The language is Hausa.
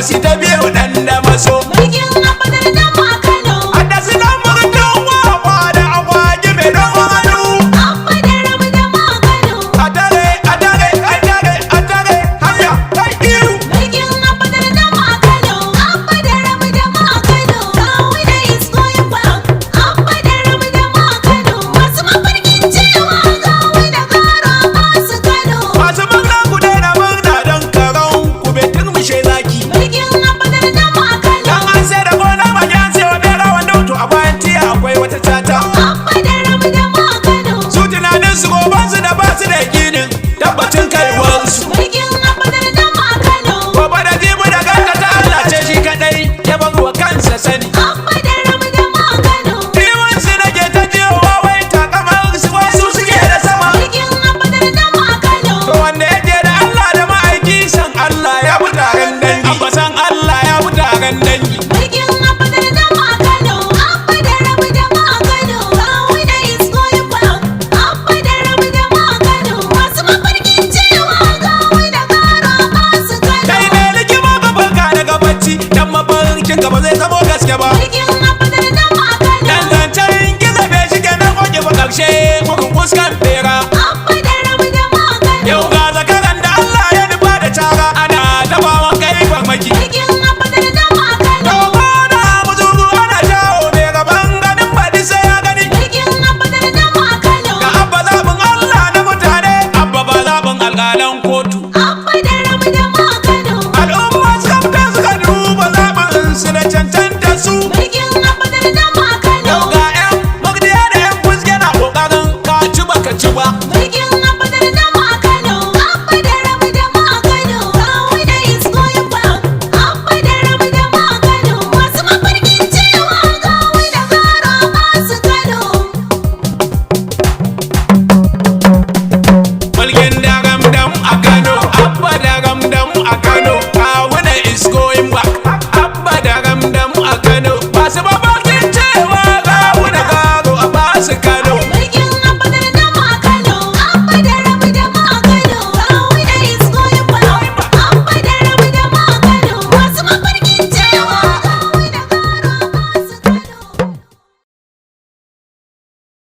gabas ta biyu dan da maso. Mulkin abadar da ma Kano. Adda sinan murtun wawa da agwagi mai don hannu. Abadar da ma Kano. Atare hanya kai iru. Mulkin abadar da ma Kano. Abadar da ma Kano. Kawuna is going back. Abadar da ma Kano. Masu mafarkin cewa kawuna kara masu Kano. Masu murna ku daina murna don karon ku bai turmushe zaki. Mulkin abadar da ma Kano. Dan an sai da gona majan sai wa bera wanda to a bayan tiya akwai wata tata. Abadar da ma Kano. Su tunanin su gobansu da ba su da yakinin tabbacin kaiwarsu. Mulkin abadar da ma Kano. Gobe da jibi da ganta ta Allah ce shi kadai ya bar wa kansa sani. Abadar da ma Kano. Biyun su nake ta jiyowa wai takamar su wasu suke da sama. Mulkin abadar da ma Kano. To wanda yake da Allah da ma'aiki san Allah ya fi taron dangi. Abba san Allah ya fi taron dangi. Mulkin abadar da ma Kano. Abadar da ma Kano. Kawuna is going back. Abadar da ma Kano. Masu mafarkin cewa kawuna kara masu Kano. Kai ne likima ka farka daga bacci dan mafarkin ka ba zai zamo gaske ba. Mulkin abadar da ma Kano. Dan zancen gizo bai shige na koke ba karshe bugun fuskan bera. Abadar da ma Kano. Yau ga zakaran da Allah ya nufa da cara ana tabawan kai farmaki. Mulkin abadar da ma Kano. Dogo da muzuru ana jawo mai gaban ganin baɗi sai ya gani. Mulkin abadar da ma Kano. Ga abba zaɓin Allah na mutane, abba ba zaɓin alƙalan ko